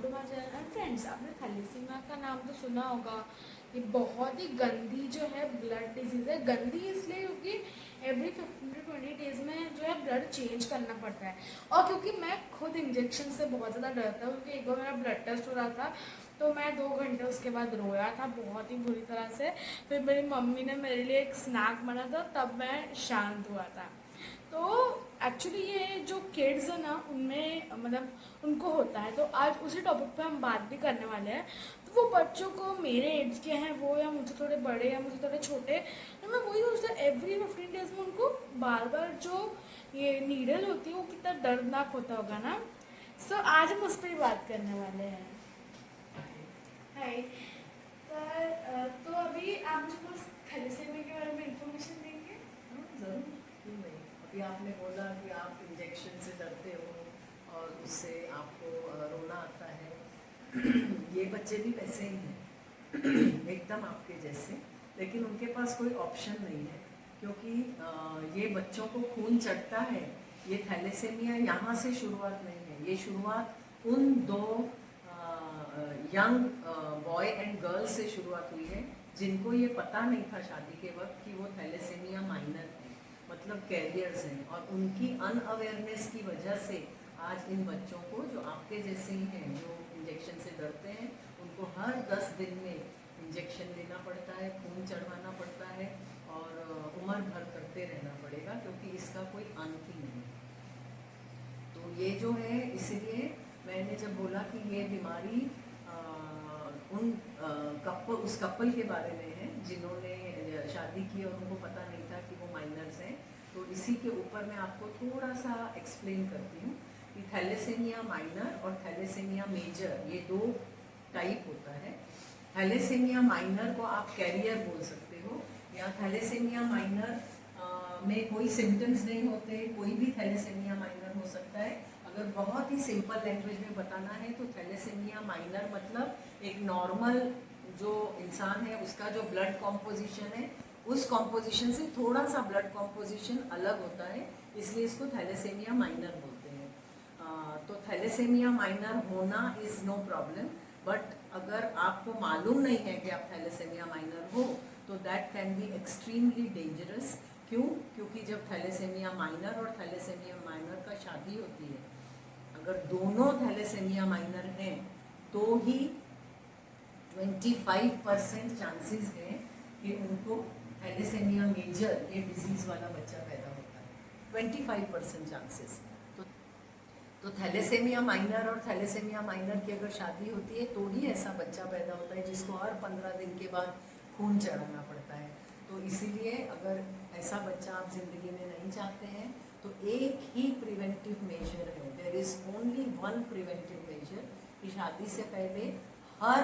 To my channel. And friends, आपने thalassaemia का नाम तो सुना होगा। ये बहुत ही गंदी जो है ब्लड डिजीज़ है। गंदी इसलिए क्योंकि एवरी 15 to 20 डेज में जो है ब्लड चेंज करना पड़ता है। और क्योंकि मैं खुद इंजेक्शन से बहुत ज़्यादा डरता हूँ, क्योंकि एक बार मेरा ब्लड टेस्ट हो रहा था तो मैं 2 घंटे उसके बाद रोया था बहुत ही बुरी तरह से। फिर मेरी मम्मी ने मेरे लिए एक स्नैक बना था, तब मैं शांत हुआ था। तो एक्चुअली ये जो किड्स है ना, उनमें मतलब उनको होता है, तो आज उसी टॉपिक पे हम बात भी करने वाले हैं। तो वो बच्चों को, मेरे एज के हैं वो या मुझसे थोड़े बड़े या मुझसे थोड़े छोटे, तो मैं वही सोचता हूँ एवरी 15 डेज में उनको बार बार जो ये नीडल होती है वो कितना दर्दनाक होता होगा ना। सो आज हम उस पर ही बात करने वाले हैं। हाय। तो अभी आप मुझे बस थैलेसीमिया के बारे में इंफॉर्मेशन देंगे। हाँ, ज़रूर, क्यों नहीं। अभी आपने बोला कि आप इंजेक्शन से डरते हो और उससे आपको रोना आता है। ये बच्चे भी वैसे ही हैं एकदम आपके जैसे, लेकिन उनके पास कोई ऑप्शन नहीं है, क्योंकि ये बच्चों को खून चढ़ता है। ये थैलेसीमिया यहाँ से शुरुआत नहीं है, ये शुरुआत उन दो यंग बॉय एंड गर्ल से शुरुआत हुई है जिनको ये पता नहीं था शादी के वक्त कि वो थैलेसीमिया माइनर है, मतलब कैरियर्स हैं। और उनकी अनअवेयरनेस की वजह से आज इन बच्चों को, जो आपके जैसे ही हैं, जो इंजेक्शन से डरते हैं, उनको हर 10 दिन में इंजेक्शन लेना पड़ता है, खून चढ़वाना पड़ता है और उम्र भर करते रहना पड़ेगा, क्योंकि इसका कोई अंत ही नहीं। तो ये जो है, इसलिए मैंने जब बोला कि ये बीमारी उस कपल के बारे में है जिन्होंने शादी की और उनको पता नहीं था कि वो माइनर्स हैं, तो इसी के ऊपर मैं आपको थोड़ा सा एक्सप्लेन करती हूँ कि थैलेसीमिया माइनर और थैलेसीमिया मेजर, ये दो टाइप होता है। थैलेसीमिया माइनर को आप कैरियर बोल सकते हो, या थैलेसीमिया माइनर में कोई सिम्टम्स नहीं होते, कोई भी थैलेसीमिया माइनर हो सकता है। अगर बहुत ही सिंपल लैंग्वेज में बताना है तो थैलेसीमिया माइनर मतलब एक नॉर्मल जो इंसान है उसका जो ब्लड कॉम्पोजिशन है, उस कॉम्पोजिशन से थोड़ा सा ब्लड कॉम्पोजिशन अलग होता है, इसलिए इसको थैलेसीमिया माइनर बोलते हैं। तो थैलेसीमिया माइनर होना इज़ नो प्रॉब्लम, बट अगर आपको मालूम नहीं है कि आप थैलेसीमिया माइनर हो तो that can be extremely dangerous. क्यों? क्योंकि जब थैलेसीमिया माइनर और थैलेसीमिया माइनर का शादी होती है, अगर दोनों थैलेसीमिया माइनर हैं तो ही 25% चांसेस हैं कि उनको थैलेसीमिया मेजर, ये डिजीज़ वाला बच्चा पैदा होता है। 25% चांसेस। तो थैलेसीमिया माइनर और थैलेसीमिया माइनर की अगर शादी होती है तो ही ऐसा बच्चा पैदा होता है जिसको हर 15 दिन के बाद खून चढ़ाना पड़ता है। तो इसीलिए अगर ऐसा बच्चा आप ज़िंदगी में नहीं चाहते हैं तो एक ही प्रिवेंटिव मेजर है, there is only one preventive measure, कि शादी से पहले हर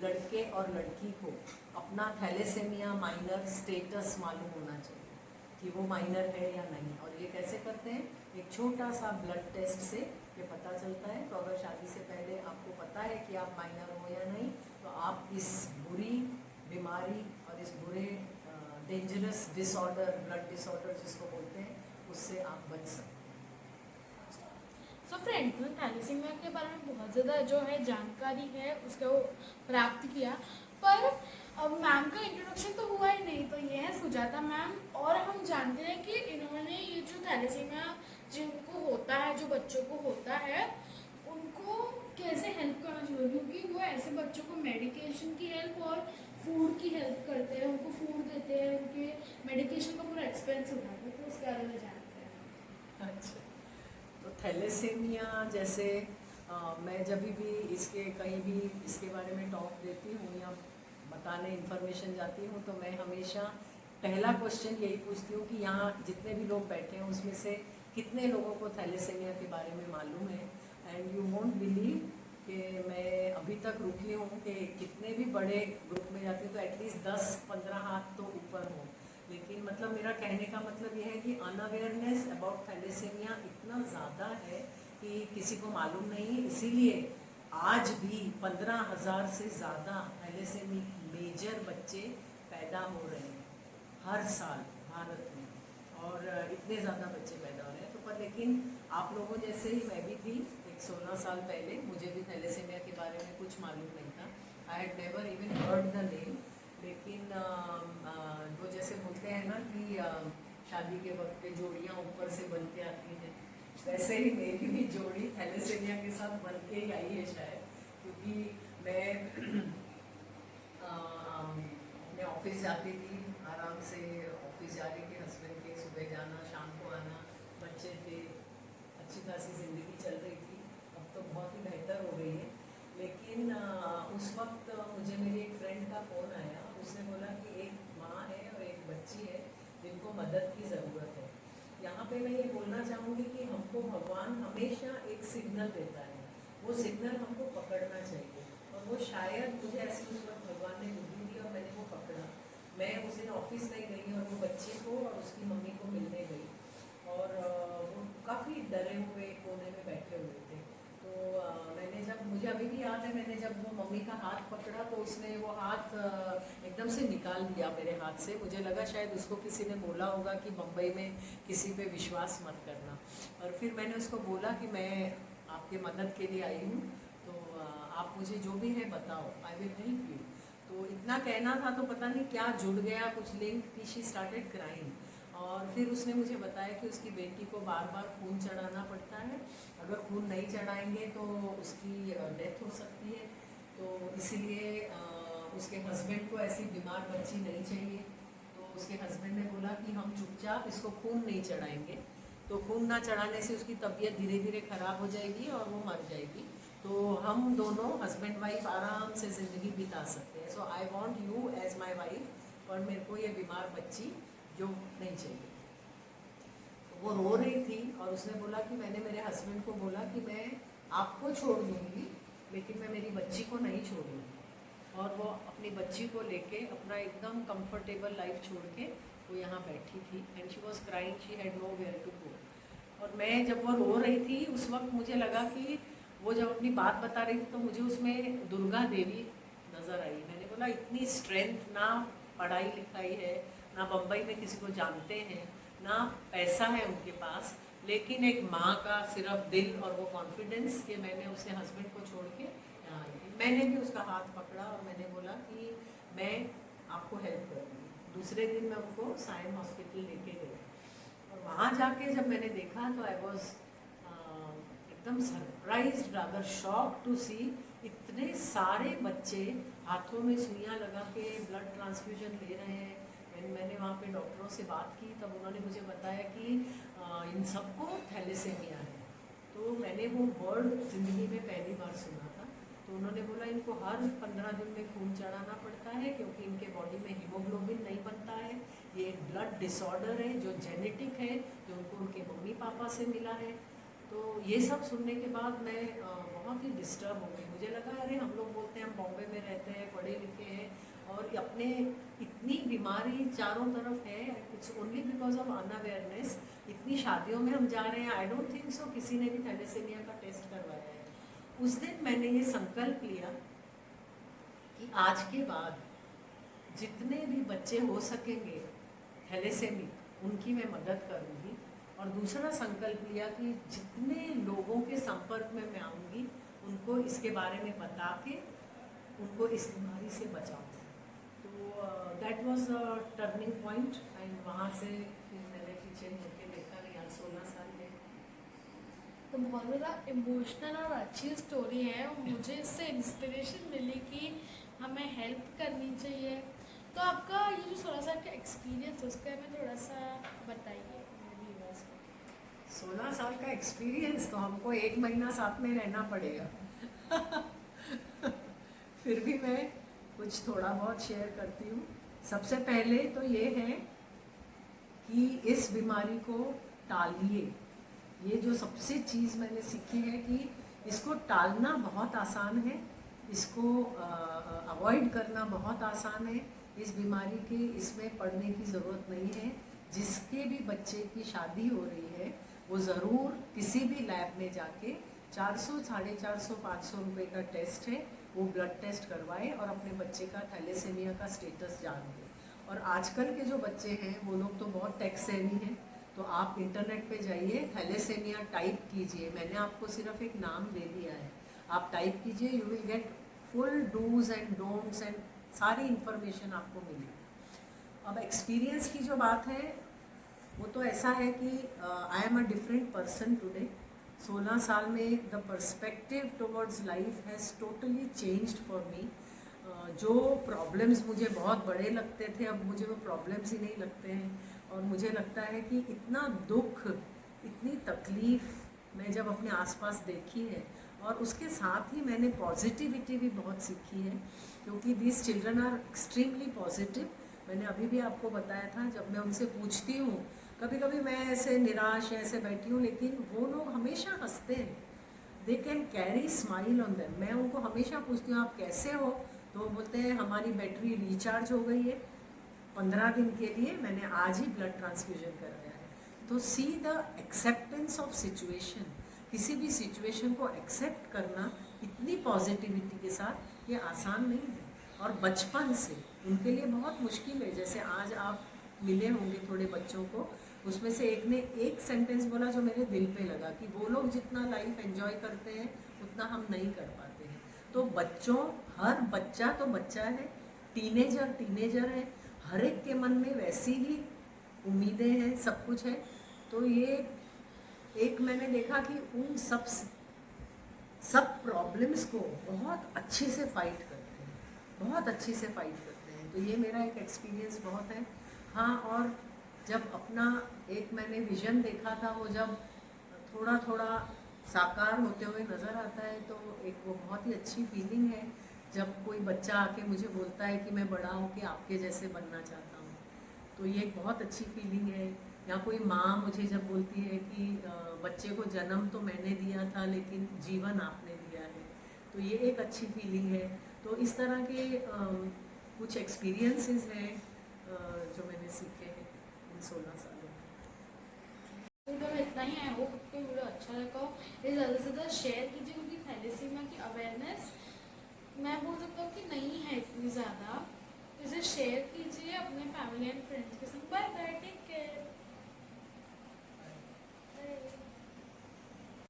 लड़के और लड़की को अपना थैलेसीमिया माइनर स्टेटस मालूम होना चाहिए कि वो माइनर है या नहीं। और ये कैसे करते हैं? एक छोटा सा ब्लड टेस्ट से ये पता चलता है। तो अगर शादी से पहले आपको पता है कि आप माइनर हो या नहीं, तो आप इस बुरी बीमारी और इस बुरे डेंजरस डिसऑर्डर, ब्लड डिसऑर्डर जिसको बोलते हैं, उससे आप बच सकते हैं। सो फ्रेंड्स, मैं थैलेसीमिया के बारे में बहुत ज़्यादा जो है जानकारी है उसको प्राप्त किया, पर अब मैम का इंट्रोडक्शन तो हुआ ही नहीं। तो ये है सुजाता मैम, और हम जानते हैं कि इन्होंने ये जो थैलेसीमिया जिनको होता है, जो बच्चों को होता है, उनको कैसे हेल्प करना चाहिए, क्योंकि वो ऐसे बच्चों को मेडिकेशन की हेल्प और फूड की हेल्प करते हैं, उनको फूड देते हैं, उनके मेडिकेशन का पूरा एक्सपेंस उठाते हैं। तो उसके बारे में जानते हैं। अच्छा, तो थैलेसीमिया जैसे मैं जब भी इसके कहीं भी इसके बारे में टॉक देती हूँ या बताने इन्फॉर्मेशन जाती हूँ, तो मैं हमेशा पहला क्वेश्चन यही पूछती हूँ कि यहाँ जितने भी लोग बैठे हैं उसमें से कितने लोगों को थैलेसीमिया के बारे में मालूम है। एंड यू वोंट बिलीव कि मैं अभी तक रुकी हूँ कि कितने भी बड़े ग्रुप में जाती हूँ तो एटलीस्ट 10-15 हाथ तो ऊपर हो। लेकिन मतलब मेरा कहने का मतलब यह है कि अनअवेयरनेस अबाउट थैलेसीमिया इतना ज़्यादा है कि किसी को मालूम नहीं है। इसीलिए आज भी 15,000 से ज़्यादा थैलेसीमिक मेजर बच्चे पैदा हो रहे हैं हर साल भारत में, और इतने ज़्यादा बच्चे पैदा हो रहे हैं। तो पर लेकिन आप लोगों जैसे ही मैं भी थी, एक 16 साल पहले मुझे भी थैलेसीमिया के बारे में कुछ मालूम नहीं था। I had never even heard the name. लेकिन वो जैसे बोलते हैं ना कि शादी के वक्त पे जोड़ियाँ ऊपर से बन के आती हैं, वैसे ही मेरी भी जोड़ी थैलेसीमिया के साथ बन के ही आई है शायद। क्योंकि मैं अपने ऑफिस जाती थी, आराम से ऑफिस जाने के, हस्बैंड के सुबह जाना शाम को आना, बच्चे थे, अच्छी खासी ज़िंदगी चल रही थी। अब तो बहुत ही बेहतर हो गई है। लेकिन उस वक्त मुझे मेरी एक फ्रेंड का फ़ोन आया। उसने बोला कि एक माँ है और एक बच्ची है जिनको मदद की ज़रूरत है। यहाँ पे मैं ये बोलना चाहूँगी कि हमको भगवान हमेशा एक सिग्नल देता है, वो सिग्नल हमको पकड़ना चाहिए। और वो शायद मुझे ऐसी उस वक्त भगवान ने बुद्धि दी और मैंने वो पकड़ा। मैं उस दिन ऑफिस नहीं गई और वो बच्चे को और उसकी मम्मी को मिलने गई, और वो काफ़ी डरे हुए कोने में बैठे हुए थे। तो मैंने जब, मुझे अभी भी याद है, मैंने जब वो मम्मी का हाथ पकड़ा तो उसने वो हाथ एकदम से निकाल दिया मेरे हाथ से। मुझे लगा शायद उसको किसी ने बोला होगा कि मुंबई में किसी पे विश्वास मत करना। और फिर मैंने उसको बोला कि मैं आपके मदद के लिए आई हूँ, तो आप मुझे जो भी है बताओ, आई विल हेल्प यू। तो इतना कहना था तो पता नहीं क्या जुड़ गया, कुछ लिंक की। She started crying. और फिर उसने मुझे बताया कि उसकी बेटी को बार बार खून चढ़ाना पड़ता है, अगर खून नहीं चढ़ाएंगे तो उसकी डेथ हो सकती है। तो इसीलिए उसके हस्बैंड को ऐसी बीमार बच्ची नहीं चाहिए। तो उसके हस्बैंड ने बोला कि हम चुपचाप इसको खून नहीं चढ़ाएंगे, तो खून ना चढ़ाने से उसकी तबीयत धीरे धीरे ख़राब हो जाएगी और वो मर जाएगी। तो हम दोनों हस्बैंड वाइफ आराम से ज़िंदगी बिता सकते हैं। So I want you as my wife, और मेरे को ये बीमार बच्ची जो नहीं चाहिए। तो वो रो रही थी और उसने बोला कि मैंने मेरे हस्बैंड को बोला कि मैं आपको छोड़ दूँगी लेकिन मैं मेरी बच्ची को नहीं छोड़ूंगी। और वो अपनी बच्ची को लेके अपना एकदम कंफर्टेबल लाइफ छोड़ के वो यहाँ बैठी थी, and she was crying, she had nowhere to go. और मैं जब वो रो रही थी उस वक्त मुझे लगा कि वो जब अपनी बात बता रही थी तो मुझे उसमें दुर्गा देवी नज़र आई। मैंने बोला इतनी स्ट्रेंथ, ना पढ़ाई लिखाई है, ना बम्बई में किसी को जानते हैं, ना पैसा है उनके पास, लेकिन एक माँ का सिर्फ दिल और वो कॉन्फिडेंस कि मैंने उसके हस्बैंड को छोड़ के यहाँ आई थी। मैंने भी उसका हाथ पकड़ा और मैंने बोला कि मैं आपको हेल्प करूँगी। दूसरे दिन मैं उनको सायन हॉस्पिटल लेके गई, और वहाँ जाके जब मैंने देखा तो आई वॉज एकदम सरप्राइज, रादर शॉक टू सी इतने सारे बच्चे हाथों में सुइयाँ लगा के ब्लड ट्रांसफ्यूजन ले रहे हैं। मैंने वहाँ पे डॉक्टरों से बात की, तब उन्होंने मुझे बताया कि इन सबको थैलेसीमिया है। तो मैंने वो वर्ड ज़िंदगी में पहली बार सुना था। तो उन्होंने बोला इनको हर 15 दिन में खून चढ़ाना पड़ता है क्योंकि इनके बॉडी में हीमोग्लोबिन नहीं बनता है। ये एक ब्लड डिसऑर्डर है जो जेनेटिक है, जो उनको उनके मम्मी पापा से मिला है। तो ये सब सुनने के बाद मैं बहुत ही डिस्टर्ब हो गई। मुझे लगा अरे हम लोग बोलते हैं हम बॉम्बे में रहते हैं, पढ़े लिखे हैं, और अपने इतनी बीमारी चारों तरफ है, it's only because of unawareness. इतनी शादियों में हम जा रहे हैं, आई डोंट थिंक सो किसी ने भी थैलेसीमिया का टेस्ट करवाया है। उस दिन मैंने ये संकल्प लिया कि आज के बाद जितने भी बच्चे हो सकेंगे थैलेसेमिक, उनकी मैं मदद करूँगी। और दूसरा संकल्प लिया कि जितने लोगों के संपर्क में मैं आऊँगी उनको इसके बारे में बता के उनको इस बीमारी से बचाऊँगी। तो that was a turning point, and वहाँ से फिर मैंने पीछे मुड़ के देखा नहीं। आज 16 साल में। तो बहुत ज़्यादा इमोशनल और अच्छी स्टोरी है, और मुझे इससे इंस्पिरेशन मिली कि हमें हेल्प करनी चाहिए। तो आपका ये जो 16 साल का एक्सपीरियंस है उसका हमें थोड़ा सा बताइए मेरे व्यूअर्स को। 16 साल का एक्सपीरियंस तो हमको 1 महीना साथ में रहना पड़ेगा। फिर भी मैं कुछ थोड़ा बहुत शेयर करती हूँ। सबसे पहले तो ये है कि इस बीमारी को टालिए। ये जो सबसे चीज़ मैंने सीखी है कि इसको टालना बहुत आसान है, इसको अवॉइड करना बहुत आसान है। इस बीमारी के इसमें पड़ने की ज़रूरत नहीं है। जिसके भी बच्चे की शादी हो रही है वो ज़रूर किसी भी लैब में जाके 400, 450, 500 रुपये का टेस्ट है, वो ब्लड टेस्ट करवाए और अपने बच्चे का थैलेसीमिया का स्टेटस जान लें। और आजकल के जो बच्चे हैं वो लोग तो बहुत टेक सेवी हैं, तो आप इंटरनेट पे जाइए, थैलेसेमिया टाइप कीजिए, मैंने आपको सिर्फ एक नाम दे दिया है, आप टाइप कीजिए, you will get full dos and don'ts and सारी इंफॉर्मेशन आपको मिलेगी। अब एक्सपीरियंस की जो बात है वो तो ऐसा है कि I am a different person today. 16 साल में the perspective towards life has totally changed for me. जो प्रॉब्लम्स मुझे बहुत बड़े लगते थे, अब मुझे वो प्रॉब्लम्स ही नहीं लगते हैं, और मुझे लगता है कि इतना दुख, इतनी तकलीफ़ मैं जब अपने आसपास देखी है, और उसके साथ ही मैंने पॉजिटिविटी भी बहुत सीखी है, क्योंकि these children are extremely positive. मैंने अभी भी आपको बताया था, जब मैं उनसे पूछती हूँ, कभी कभी मैं ऐसे निराश ऐसे बैठी हूँ, लेकिन वो लोग हमेशा हंसते हैं, they can carry smile on them. मैं उनको हमेशा पूछती हूँ आप कैसे हो, तो वो बोलते हैं हमारी बैटरी रिचार्ज हो गई है 15 दिन के लिए, मैंने आज ही ब्लड ट्रांसफ्यूजन कराया है। तो see the acceptance of situation, किसी भी सिचुएशन को एक्सेप्ट करना इतनी पॉजिटिविटी के साथ, ये आसान नहीं है, और बचपन से उनके लिए बहुत मुश्किल है। जैसे आज आप मिले होंगे थोड़े बच्चों को, उसमें से एक ने एक सेंटेंस बोला जो मेरे दिल पे लगा, कि वो लोग जितना लाइफ एंजॉय करते हैं उतना हम नहीं कर पाते हैं। तो बच्चों, हर बच्चा तो बच्चा है, टीनेजर है, हर एक के मन में वैसी ही उम्मीदें हैं, सब कुछ है। तो ये एक मैंने देखा कि उन सब प्रॉब्लम्स को बहुत अच्छे से फाइट करते हैं, बहुत अच्छे से फाइट करते हैं। तो ये मेरा एक एक्सपीरियंस बहुत है। हाँ, और जब अपना एक मैंने विज़न देखा था, वो जब थोड़ा थोड़ा साकार होते हुए नज़र आता है, तो एक वो बहुत ही अच्छी फीलिंग है जब कोई बच्चा आके मुझे बोलता है कि मैं बड़ा होके आपके जैसे बनना चाहता हूँ। तो ये एक बहुत अच्छी फीलिंग है। या कोई माँ मुझे जब बोलती है कि बच्चे को जन्म तो मैंने दिया था लेकिन जीवन आपने दिया है, तो ये एक अच्छी फीलिंग है। तो इस तरह के कुछ एक्सपीरियंसेस हैं जो मैंने सीखे हैं इन 16 सालों में। वीडियो में इतना ही। आई होप आपको वीडियो अच्छा लगा हो। ये ज़्यादा से ज़्यादा शेयर कीजिए, क्योंकि थैलेसीमिया की अवेयरनेस मैं बोल सकता हूँ कि नहीं है इतनी ज़्यादा। इसे शेयर कीजिए अपने फैमिली एंड फ्रेंड्स के संग। Bye bye, take care.